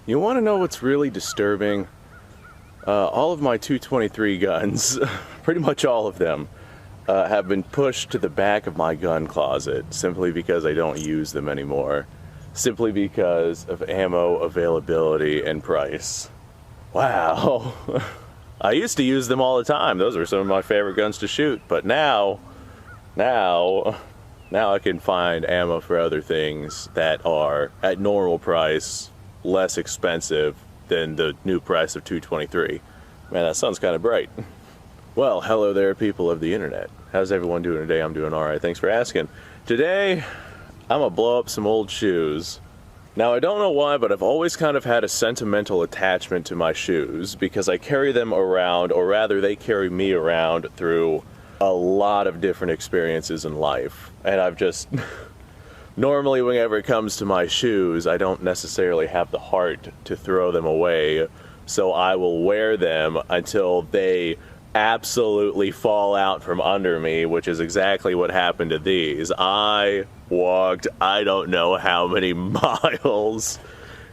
You want to know what's really disturbing? All of my 223 guns, pretty much all of them, have been pushed to the back of my gun closet simply because I don't use them anymore. Simply because of ammo availability and price. Wow. I used to use them all the time. Those were some of my favorite guns to shoot. But now I can find ammo for other things that are at normal price, less expensive than the new price of 223. Man, that sounds kind of bright. Well, hello there, people of the internet. How's everyone doing today? I'm doing alright, thanks for asking. Today, I'm gonna blow up some old shoes. Now, I don't know why, but I've always kind of had a sentimental attachment to my shoes because I carry them around, or rather, they carry me around through a lot of different experiences in life. And I've just... Normally, whenever it comes to my shoes, I don't necessarily have the heart to throw them away, so I will wear them until they absolutely fall out from under me, which is exactly what happened to these. I walked I don't know how many miles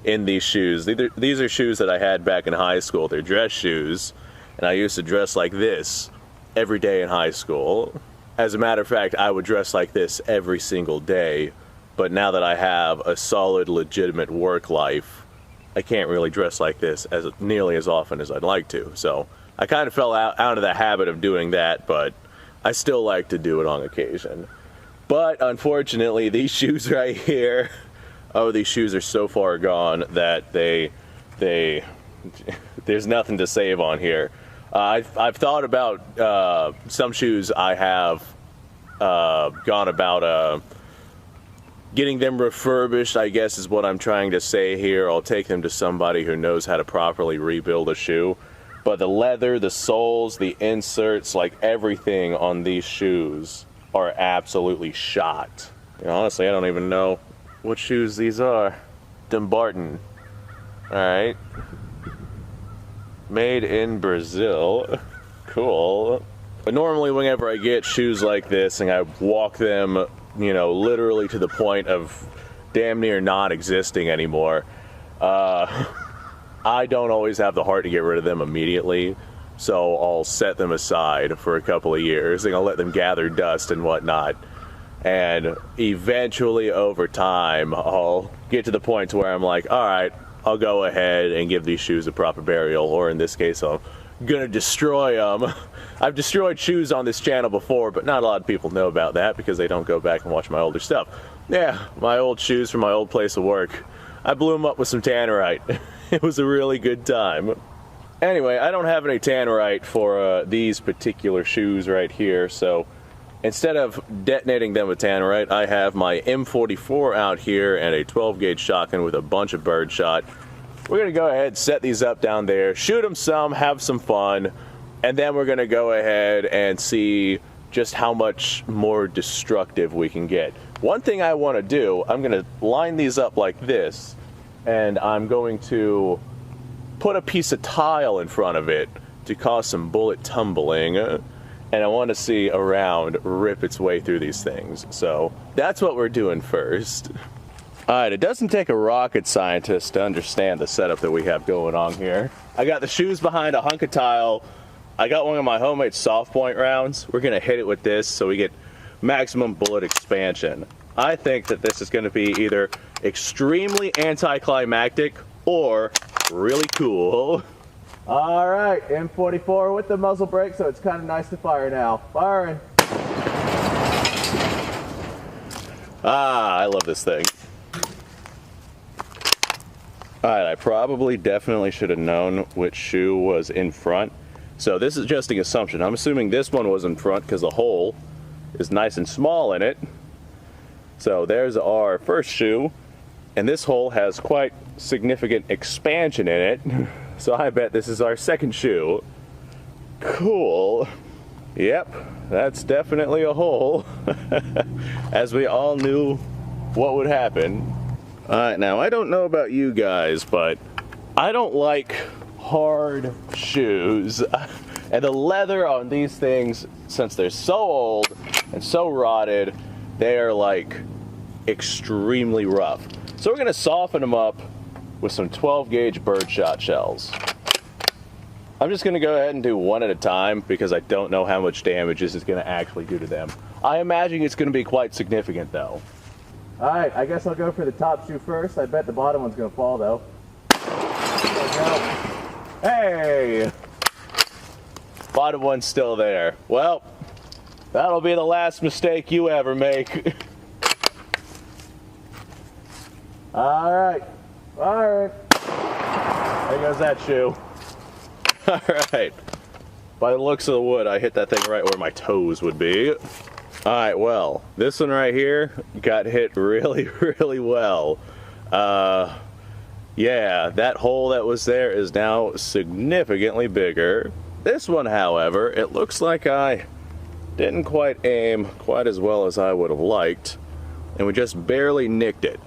in these shoes. These are shoes that I had back in high school. They're dress shoes, and I used to dress like this every day in high school. As a matter of fact, I would dress like this every single day. But now that I have a solid, legitimate work life, I can't really dress like this nearly as often as I'd like to. So I kind of fell out of the habit of doing that, but I still like to do it on occasion. But unfortunately, these shoes right here, oh, these shoes are so far gone that there's nothing to save on here. I've thought about some shoes I have gone about getting them refurbished, I guess is what I'm trying to say here. I'll take them to somebody who knows how to properly rebuild a shoe. But the leather, the soles, the inserts, like everything on these shoes are absolutely shot. You know, honestly, I don't even know what shoes these are. Dumbarton. Alright. Made in Brazil. Cool. But normally whenever I get shoes like this and I walk them, you know, literally to the point of damn near not existing anymore, I don't always have the heart to get rid of them immediately, so I'll set them aside for a couple of years and I'll let them gather dust and whatnot, and eventually over time I'll get to the point where I'm like, alright, I'll go ahead and give these shoes a proper burial, or in this case I'm gonna destroy them. I've destroyed shoes on this channel before, but not a lot of people know about that because they don't go back and watch my older stuff. Yeah, my old shoes from my old place of work. I blew them up with some tannerite. It was a really good time. Anyway, I don't have any tannerite for these particular shoes right here, so instead of detonating them with tannerite, I have my M44 out here and a 12 gauge shotgun with a bunch of birdshot. We're going to go ahead, set these up down there, shoot them some, have some fun, and then we're going to go ahead and see just how much more destructive we can get. One thing I want to do, I'm going to line these up like this, and I'm going to put a piece of tile in front of it to cause some bullet tumbling, and I want to see a round rip its way through these things. So that's what we're doing first. Alright, it doesn't take a rocket scientist to understand the setup that we have going on here. I got the shoes behind a hunk of tile. I got one of my homemade soft point rounds. We're going to hit it with this so we get maximum bullet expansion. I think that this is going to be either extremely anticlimactic or really cool. Alright, M44 with the muzzle brake, so it's kind of nice to fire now. Firing. Ah, I love this thing. Alright, I probably definitely should have known which shoe was in front. So this is just an assumption. I'm assuming this one was in front because the hole is nice and small in it. So there's our first shoe, and this hole has quite significant expansion in it. So I bet this is our second shoe. Cool. Yep, that's definitely a hole. As we all knew what would happen. Alright, now I don't know about you guys, but I don't like hard shoes. And the leather on these things, since they're so old and so rotted, they are like extremely rough. So we're going to soften them up with some 12 gauge birdshot shells. I'm just going to go ahead and do one at a time because I don't know how much damage this is going to actually do to them. I imagine it's going to be quite significant though. Alright, I guess I'll go for the top shoe first. I bet the bottom one's going to fall though. Hey! Bottom one's still there. Well, that'll be the last mistake you ever make. Alright. Alright. There goes that shoe. Alright. By the looks of the wood, I hit that thing right where my toes would be. Alright, well, this one right here got hit really, really well. Yeah, that hole that was there is now significantly bigger. This one, however, it looks like I didn't quite aim quite as well as I would have liked, and we just barely nicked it.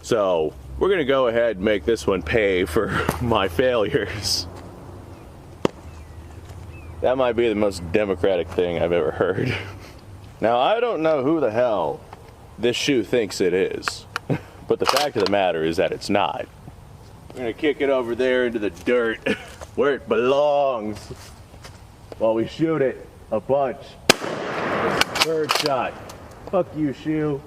So, we're going to go ahead and make this one pay for my failures. That might be the most democratic thing I've ever heard. Now, I don't know who the hell this shoe thinks it is, but the fact of the matter is that it's not. We're going to kick it over there into the dirt where it belongs while we shoot it a bunch. Bird shot. Fuck you, shoe.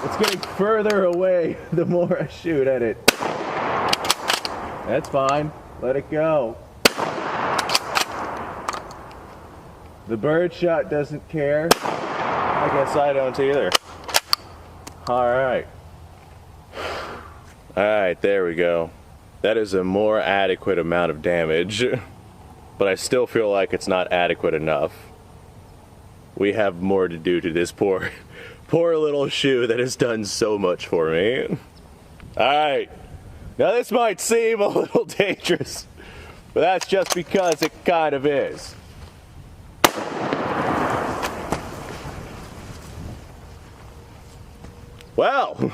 It's getting further away the more I shoot at it. That's fine. Let it go. The bird shot doesn't care. I guess I don't either. Alright. Alright, there we go. That is a more adequate amount of damage. But I still feel like it's not adequate enough. We have more to do to this poor little shoe that has done so much for me. Alright. Now this might seem a little dangerous, but that's just because it kind of is. Well,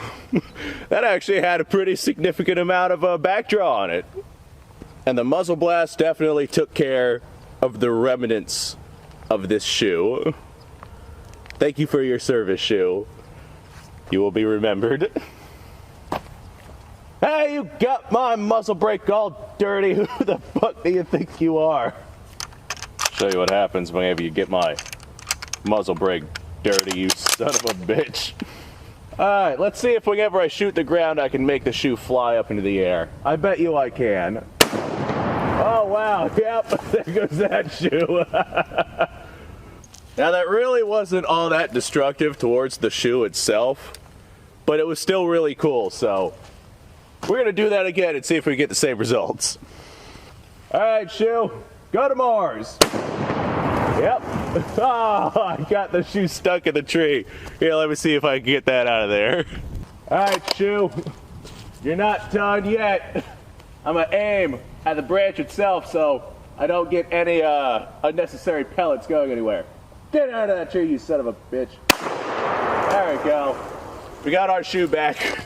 that actually had a pretty significant amount of back draw on it. And the muzzle blast definitely took care of the remnants of this shoe. Thank you for your service, shoe. You will be remembered. Hey, you got my muzzle brake all dirty. Who the fuck do you think you are? Show you what happens whenever you get my muzzle brake dirty, you son of a bitch. Alright, let's see if whenever I shoot the ground I can make the shoe fly up into the air. I bet you I can. Oh wow, yep, there goes that shoe. Now that really wasn't all that destructive towards the shoe itself, but it was still really cool, so we're gonna do that again and see if we get the same results. Alright, shoe, go to Mars. Yep. Oh, I got the shoe stuck in the tree. Here, let me see if I can get that out of there. Alright, shoe. You're not done yet. I'm gonna aim at the branch itself so I don't get any unnecessary pellets going anywhere. Get out of that tree, you son of a bitch. There we go. We got our shoe back.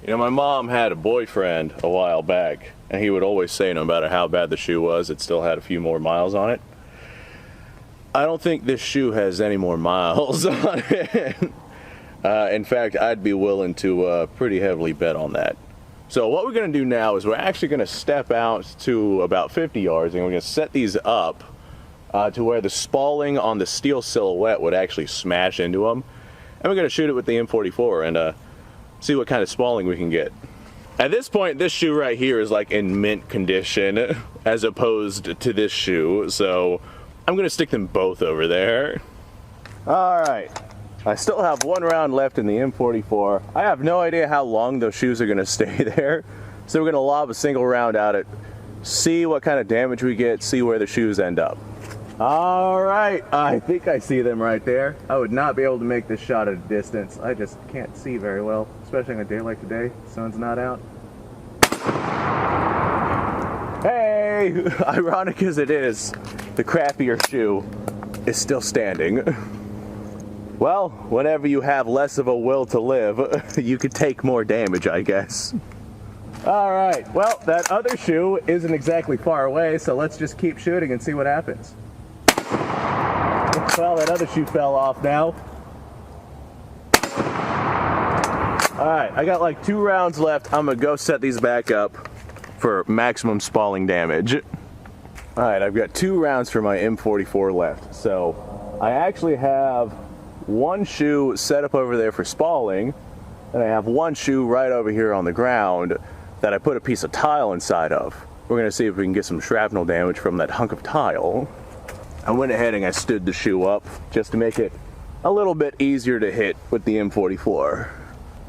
You know, my mom had a boyfriend a while back, and he would always say no matter how bad the shoe was, it still had a few more miles on it. I don't think this shoe has any more miles on it. In fact, I'd be willing to pretty heavily bet on that. So what we're going to do now is we're actually going to step out to about 50 yards, and we're going to set these up to where the spalling on the steel silhouette would actually smash into them. And we're going to shoot it with the M44 and see what kind of spalling we can get. At this point, this shoe right here is like in mint condition as opposed to this shoe, so I'm going to stick them both over there. Alright, I still have one round left in the M44. I have no idea how long those shoes are going to stay there, so we're going to lob a single round at it, see what kind of damage we get, see where the shoes end up. Alright, I think I see them right there. I would not be able to make this shot at a distance. I just can't see very well, especially on a day like today. The sun's not out. Hey! Ironic as it is, the crappier shoe is still standing. Well, whenever you have less of a will to live, you could take more damage, I guess. Alright, well, that other shoe isn't exactly far away, so let's just keep shooting and see what happens. Well, that other shoe fell off now. Alright, I got like 2 rounds left. I'm gonna go set these back up for maximum spalling damage. Alright, I've got 2 rounds for my M44 left. So I actually have 1 shoe set up over there for spalling, and I have 1 shoe right over here on the ground that I put a piece of tile inside of. We're gonna see if we can get some shrapnel damage from that hunk of tile. I went ahead and I stood the shoe up just to make it a little bit easier to hit with the M44.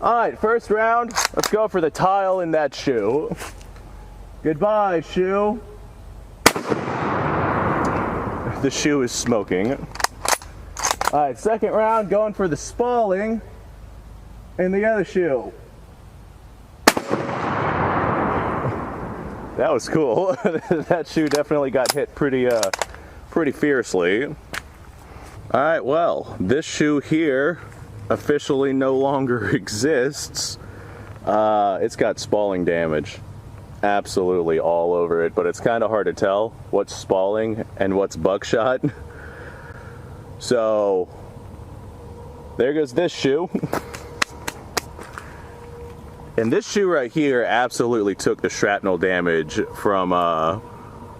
Alright, first round, let's go for the tile in that shoe. Goodbye, shoe. The shoe is smoking. Alright, second round, going for the spalling in the other shoe. That was cool. That shoe definitely got hit pretty fiercely. Alright, well, this shoe here officially no longer exists. It's got spalling damage absolutely all over it, but it's kind of hard to tell what's spalling and what's buckshot. So there goes this shoe. And this shoe right here absolutely took the shrapnel damage from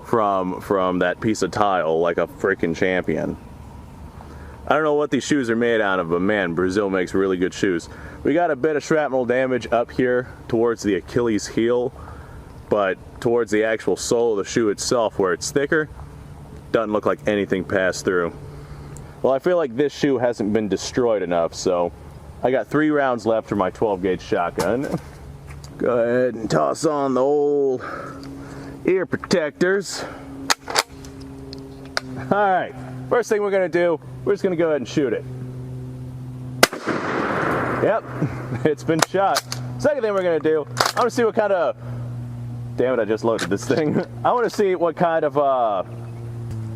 that piece of tile like a freaking champion. I don't know what these shoes are made out of, but man, Brazil makes really good shoes. We got a bit of shrapnel damage up here towards the Achilles heel, but towards the actual sole of the shoe itself, where it's thicker, doesn't look like anything passed through. Well, I feel like this shoe hasn't been destroyed enough, so I got 3 rounds left for my 12 gauge shotgun. Go ahead and toss on the old ear protectors. Alright, first thing we're going to do, we're just going to go ahead and shoot it. Yep, it's been shot. Second thing we're going to do, I want to see what kind of... Damn it, I just loaded this thing. I want to see what kind of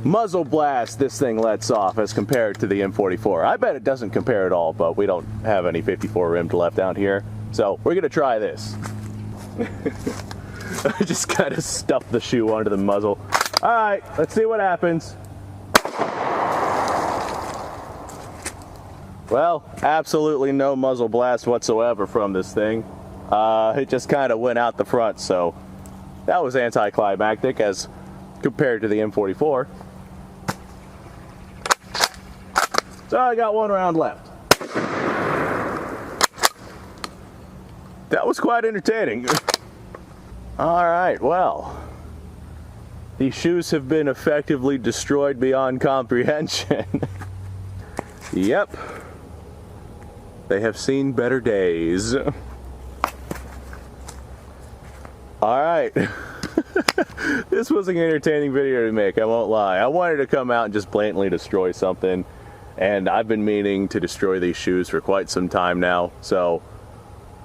muzzle blast this thing lets off as compared to the M44. I bet it doesn't compare at all, but we don't have any 54 rimmed left out here. So we're going to try this. I just kind of stuffed the shoe under the muzzle. Alright, let's see what happens. Well, absolutely no muzzle blast whatsoever from this thing. It just kind of went out the front, so that was anticlimactic as compared to the M44. So I got 1 round left. That was quite entertaining. Alright, well, these shoes have been effectively destroyed beyond comprehension. Yep. They have seen better days. Alright. This was an entertaining video to make, I won't lie. I wanted to come out and just blatantly destroy something, and I've been meaning to destroy these shoes for quite some time now. So,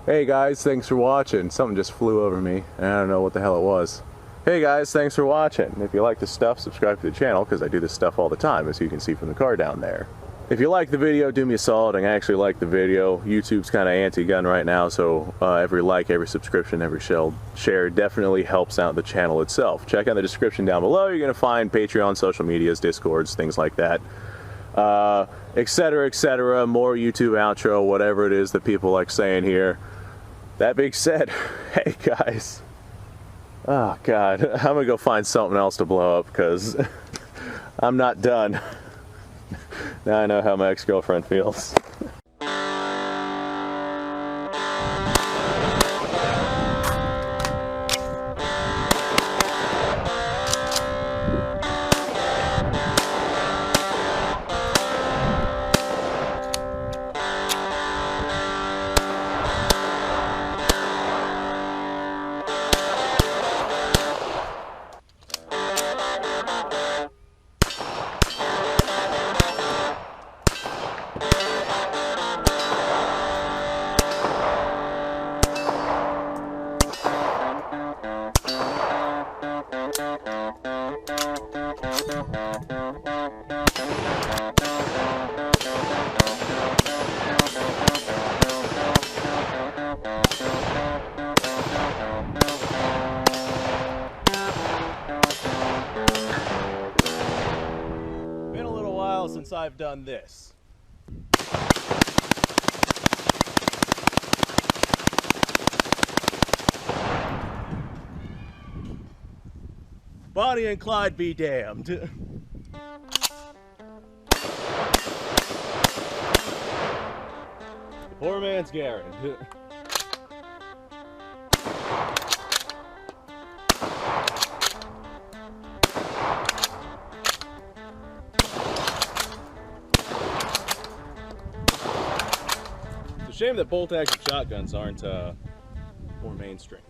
hey guys, thanks for watching. Something just flew over me, and I don't know what the hell it was. Hey guys, thanks for watching. If you like this stuff, subscribe to the channel, because I do this stuff all the time, as you can see from the car down there. If you like the video, do me a solid and actually like the video. YouTube's kind of anti-gun right now, so every like, every subscription, every share definitely helps out the channel itself. Check out the description down below. You're going to find Patreon, social medias, Discords, things like that, etc., etc. More YouTube outro, whatever it is that people like saying here. That being said, hey guys. Oh God, I'm going to go find something else to blow up because I'm not done. Now I know how my ex-girlfriend feels. Been a little while since I've done this. Bonnie and Clyde be damned. The poor man's Garrett. It's a shame that bolt-action shotguns aren't more mainstream.